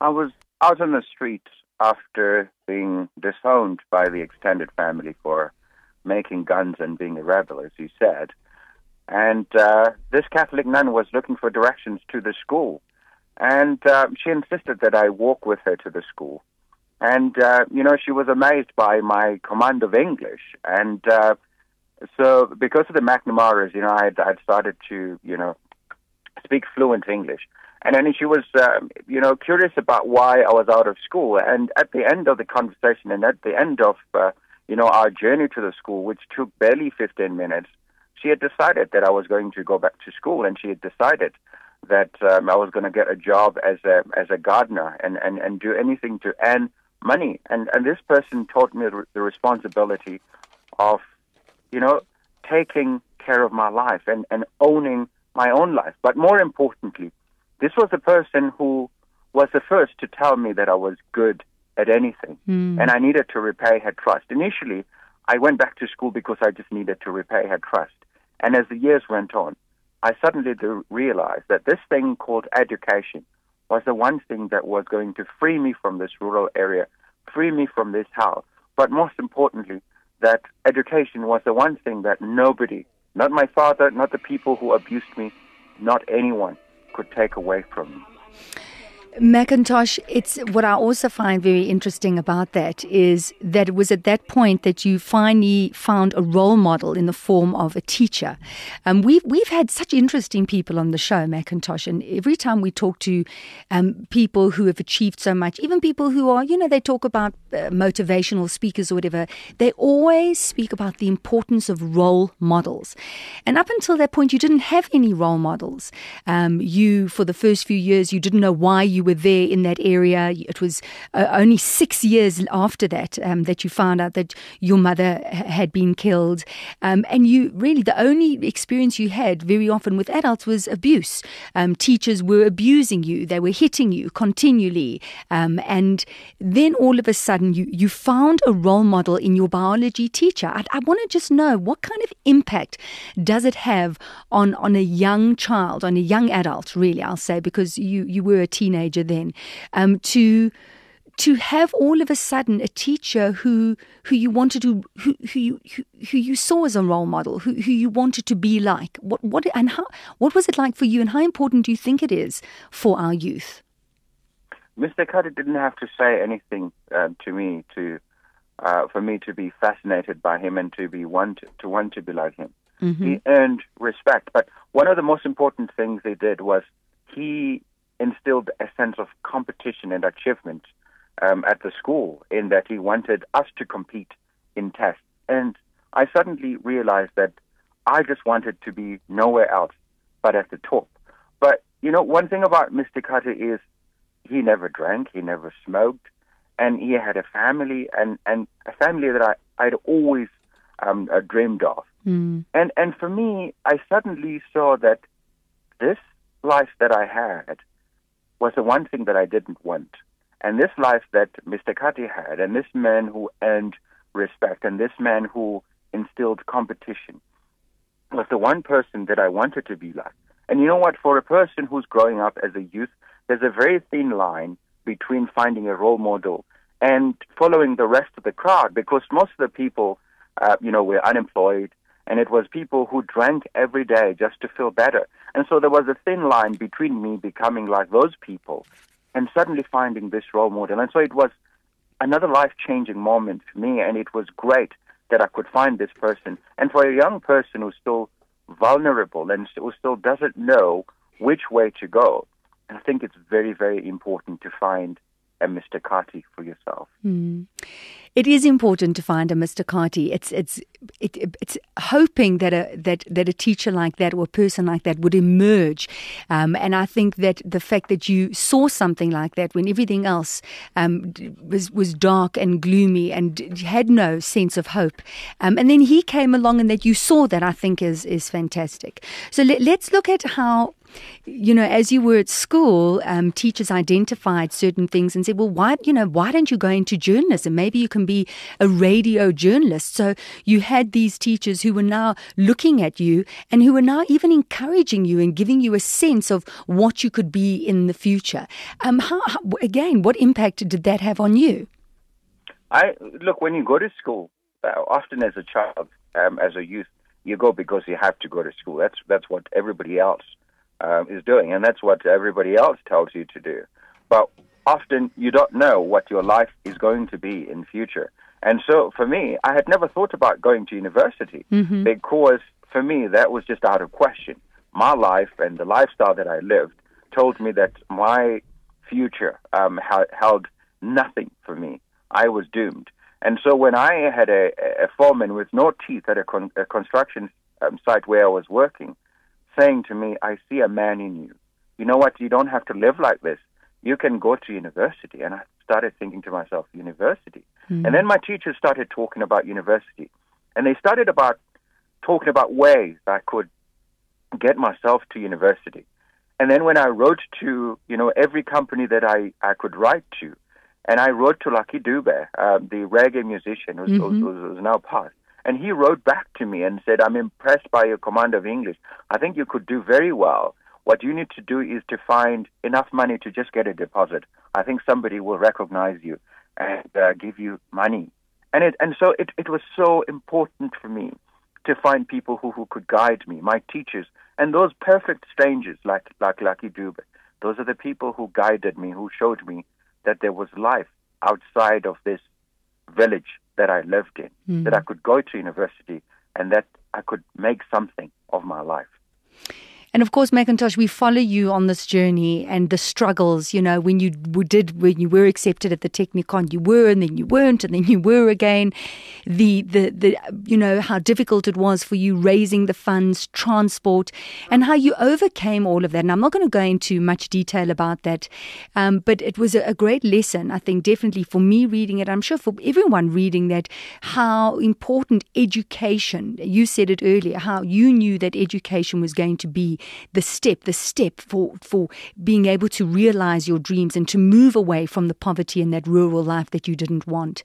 I was out on the street after being disowned by the extended family for making guns and being a rebel, as you said. And this Catholic nun was looking for directions to the school. And she insisted that I walk with her to the school. And, she was amazed by my command of English. And so because of the McNamara's, I'd started to, speak fluent English. And then she was, curious about why I was out of school. And at the end of the conversation and at the end of, our journey to the school, which took barely 15 minutes, she had decided that I was going to go back to school, and she had decided that I was going to get a job as a gardener and do anything to earn money. And this person taught me the responsibility of, taking care of my life and owning my own life. But more importantly, this was the person who was the first to tell me that I was good at anything, and I needed to repay her trust. Initially, I went back to school because I just needed to repay her trust. And as the years went on, I suddenly realized that this thing called education was the one thing that was going to free me from this rural area, free me from this hell. But most importantly, that education was the one thing that nobody, not my father, not the people who abused me, not anyone could take away from me. McIntosh, it's what I also find very interesting about that is that it was at that point that you finally found a role model in the form of a teacher. We've had such interesting people on the show, McIntosh, and every time we talk to people who have achieved so much, even people who are, they talk about motivational speakers or whatever, they always speak about the importance of role models. And up until that point, you didn't have any role models. For the first few years, you didn't know why you were there in that area. It was only 6 years after that that you found out that your mother had been killed. And you really, the only experience you had very often with adults was abuse. Teachers were abusing you. They were hitting you continually. And then all of a sudden, you found a role model in your biology teacher. I want to just know, what kind of impact does it have on a young child, on a young adult, really, I'll say, because you were a teenager then, to have all of a sudden a teacher who you wanted to, who you saw as a role model, who you wanted to be like. What was it like for you, and how important do you think it is for our youth? Mr. Carter didn't have to say anything to me for me to be fascinated by him and to want to be like him. Mm-hmm. He earned respect, but one of the most important things he did was he instilled a sense of competition and achievement at the school, in that he wanted us to compete in tests. And I suddenly realized that I just wanted to be nowhere else but at the top. But, one thing about Mr. Carter is he never drank, he never smoked, and he had a family, and a family that I'd always dreamed of. Mm. And for me, I suddenly saw that this life that I had was the one thing that I didn't want. And this life that Mr. Kati had, and this man who earned respect, and this man who instilled competition, was the one person that I wanted to be like. And you know what? For a person who's growing up as a youth, there's a very thin line between finding a role model and following the rest of the crowd, because most of the people, were unemployed, and it was people who drank every day just to feel better. And so there was a thin line between me becoming like those people and suddenly finding this role model. And so it was another life-changing moment for me, and it was great that I could find this person. And for a young person who's still vulnerable and who still doesn't know which way to go, I think it's very, very important to find a Mr. Kati for yourself. Mm. It is important to find a Mr. Kati. It's hoping that a teacher like that or a person like that would emerge. And I think that the fact that you saw something like that when everything else was dark and gloomy and had no sense of hope, and then he came along and that you saw that, I think is fantastic. So let's look at how as you were at school, teachers identified certain things and said, well, why don't you go into journalism? Maybe you can be a radio journalist. So you had these teachers who were now looking at you and who were now even encouraging you and giving you a sense of what you could be in the future. Again, what impact did that have on you? Look, when you go to school, often as a child, as a youth, you go because you have to go to school. That's what everybody else is doing, and that's what everybody else tells you to do. But often you don't know what your life is going to be in future. And so for me, I had never thought about going to university because for me that was just out of question. My life and the lifestyle that I lived told me that my future held nothing for me. I was doomed. And so when I had a foreman with no teeth at a construction site where I was working, saying to me, I see a man in you. You know what? You don't have to live like this. You can go to university. And I started thinking to myself, university? And then my teachers started talking about university. And they started talking about ways I could get myself to university. And then when I wrote to, every company that I could write to, and I wrote to Lucky Dube, the reggae musician who's now passed. And he wrote back to me and said, I'm impressed by your command of English. I think you could do very well. What you need to do is to find enough money to just get a deposit. I think somebody will recognize you and give you money. And so it was so important for me to find people who could guide me, my teachers, and those perfect strangers like Lucky Dube. Those are the people who guided me, who showed me that there was life outside of this village that I lived in, that I could go to university and that I could make something of my life. And of course, McIntosh, we follow you on this journey and the struggles, when you were accepted at the Technikon, you were, and then you weren't, and then you were again. The how difficult it was for you raising the funds, transport, and how you overcame all of that. And I'm not going to go into much detail about that, but it was a great lesson, I think, definitely for me reading it. I'm sure for everyone reading that, how important education, you said it earlier, how you knew that education was going to be the step for being able to realize your dreams and to move away from the poverty and that rural life that you didn't want.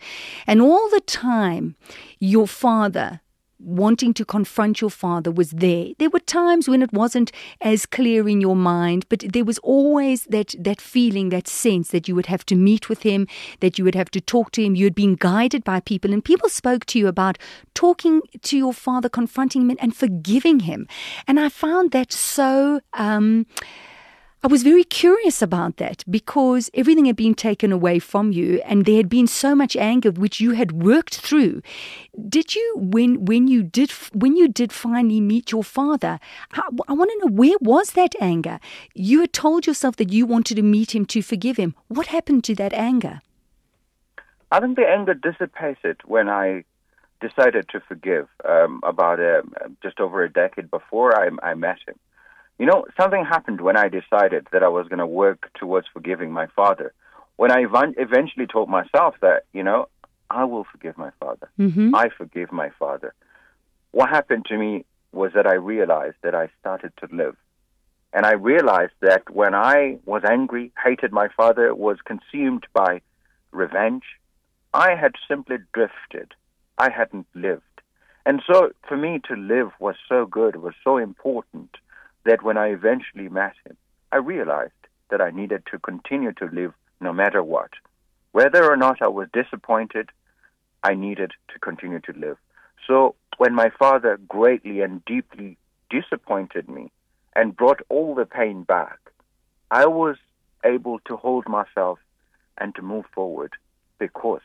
And all the time, your father, wanting to confront your father, was there. There were times when it wasn't as clear in your mind, but there was always that feeling, that sense that you would have to meet with him, that you would have to talk to him. You had been guided by people, and people spoke to you about talking to your father, confronting him and forgiving him. And I found that so... I was very curious about that because everything had been taken away from you and there had been so much anger which you had worked through. Did you, when you did finally meet your father, I want to know, where was that anger? You had told yourself that you wanted to meet him to forgive him. What happened to that anger? I think the anger dissipated when I decided to forgive about just over a decade before I met him. Something happened when I decided that I was going to work towards forgiving my father. When I eventually told myself that, I will forgive my father. I forgive my father. What happened to me was that I realized that I started to live. And I realized that when I was angry, hated my father, was consumed by revenge, I had simply drifted. I hadn't lived. And so for me to live was so good, was so important, that when I eventually met him, I realized that I needed to continue to live no matter what. Whether or not I was disappointed, I needed to continue to live. So when my father greatly and deeply disappointed me and brought all the pain back, I was able to hold myself and to move forward because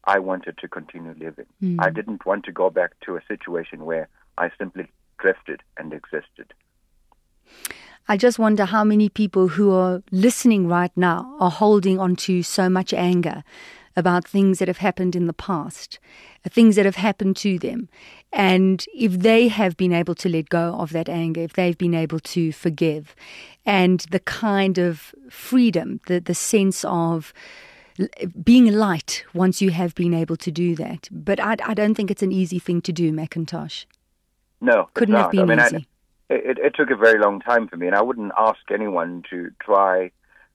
I wanted to continue living. I didn't want to go back to a situation where I simply drifted and existed. I just wonder how many people who are listening right now are holding on to so much anger about things that have happened in the past, things that have happened to them. And if they have been able to let go of that anger, if they've been able to forgive, and the kind of freedom, the sense of being light once you have been able to do that. But I don't think it's an easy thing to do, McIntosh. No, couldn't have been easy. it took a very long time for me, and I wouldn't ask anyone to try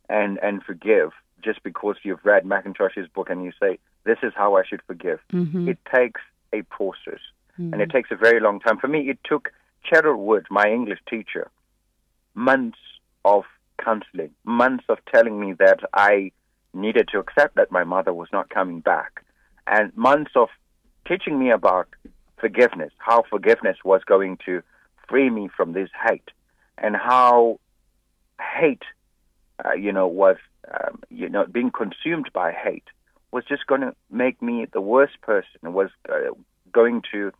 and forgive just because you've read McIntosh's book and you say, this is how I should forgive. Mm-hmm. It takes a process, and it takes a very long time. For me, it took Cheryl Wood, my English teacher, months of counseling, months of telling me that I needed to accept that my mother was not coming back, and months of teaching me about forgiveness, how forgiveness was going to free me from this hate, and how hate, was, being consumed by hate was just going to make me the worst person, was going to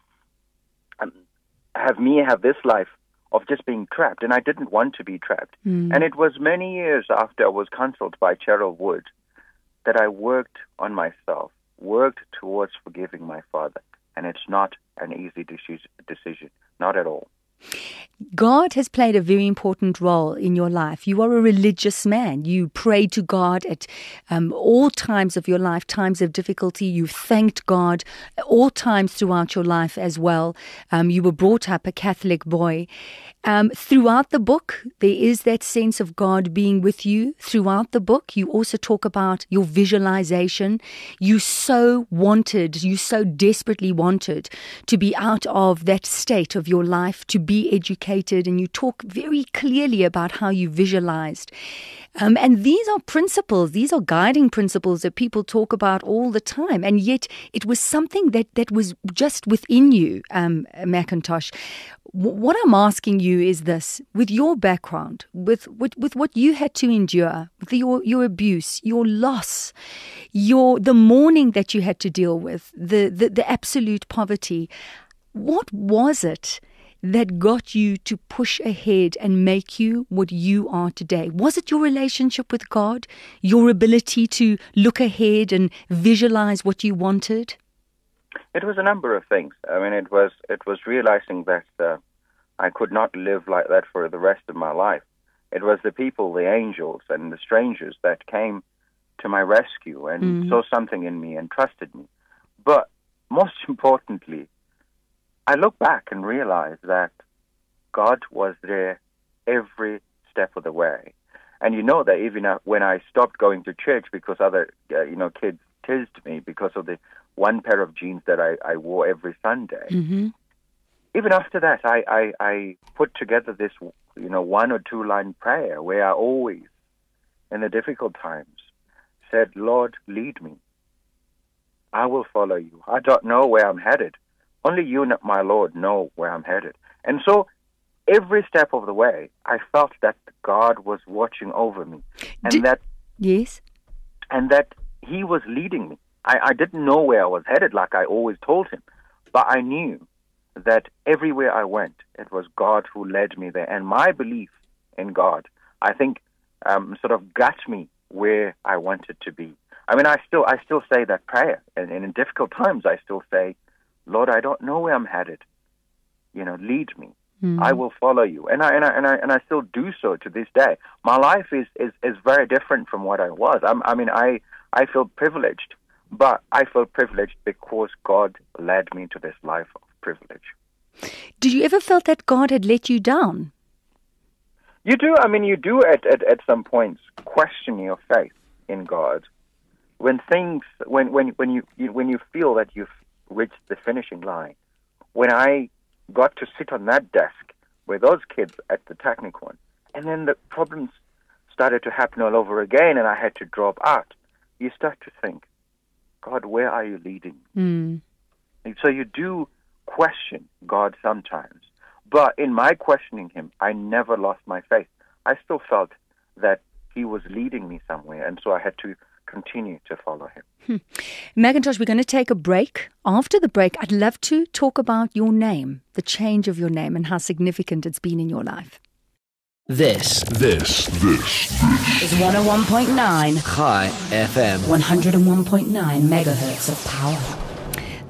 have me have this life of just being trapped, and I didn't want to be trapped. And it was many years after I was counseled by Cheryl Wood that I worked on myself, worked towards forgiving my father, and it's not an easy decision, not at all. God has played a very important role in your life. You are a religious man. You pray to God at all times of your life, times of difficulty. You thanked God all times throughout your life as well. You were brought up a Catholic boy. Throughout the book, there is that sense of God being with you. Throughout the book, you also talk about your visualization. You so desperately wanted to be out of that state of your life, to be educated, and you talk very clearly about how you visualized. And these are principles, these are guiding principles that people talk about all the time. And yet it was something that was just within you, McIntosh. What I'm asking you is this: with your background, with what you had to endure, with your abuse, your loss, the mourning that you had to deal with, the absolute poverty, what was it that got you to push ahead and make you what you are today? Was it your relationship with God, your ability to look ahead and visualize what you wanted? It was a number of things. I mean, it was realizing that I could not live like that for the rest of my life. It was the people, the angels and the strangers that came to my rescue and saw something in me and trusted me. But most importantly, I look back and realize that God was there every step of the way. And you know that even when I stopped going to church because other kids teased me because of the one pair of jeans that I wore every Sunday, even after that, I put together this, 1 or 2 line prayer where I always, in the difficult times, said, Lord, lead me. I will follow you. I don't know where I'm headed. Only you, my Lord, know where I'm headed. And so every step of the way, I felt that God was watching over me. And that he was leading me. I didn't know where I was headed like I always told him. But I knew that everywhere I went, it was God who led me there. And my belief in God, I think, sort of got me where I wanted to be. I mean, I still say that prayer. And in difficult times, I still say, Lord, I don't know where I'm headed. Lead me. I will follow you, and I still do so to this day. My life is very different from what I was. I feel privileged, but I feel privileged because God led me to this life of privilege. Did you ever felt that God had let you down? You do. I mean, you do at some points question your faith in God when you feel that you've reached the finishing line. When I got to sit on that desk with those kids at the Technikon, and then the problems started to happen all over again, and I had to drop out, you start to think, God, where are you leading me? And so you do question God sometimes. But in my questioning him, I never lost my faith. I still felt that he was leading me somewhere, and so I had to continue to follow him. McIntosh, we're going to take a break. After the break, I'd love to talk about your name, the change of your name, and how significant it's been in your life. This is 101.9 High FM, 101.9 megahertz of power.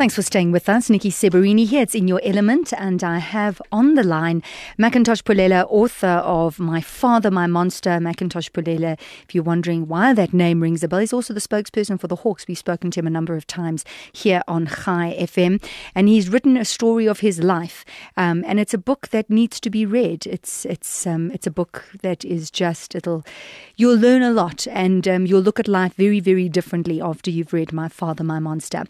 Thanks for staying with us. Niki Seberini here. It's In Your Element, and I have on the line McIntosh Polela, author of My Father, My Monster. McIntosh Polela, if you're wondering why that name rings a bell, he's also the spokesperson for the Hawks. We've spoken to him a number of times here on Chaifm, and he's written a story of his life, and it's a book that needs to be read. It's a book that is just, you'll learn a lot, and you'll look at life very, very differently after you've read My Father, My Monster.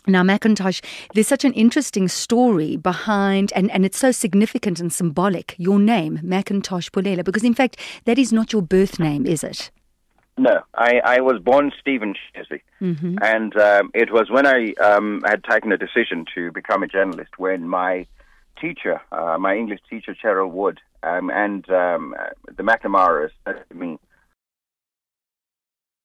Now, McIntosh, there's such an interesting story behind, and it's so significant and symbolic, your name, McIntosh Polela, because in fact, that is not your birth name, is it? No, I was born Stephen Shesby, and it was when I had taken a decision to become a journalist when my teacher, my English teacher, Cheryl Wood, and the McNamara's said to me,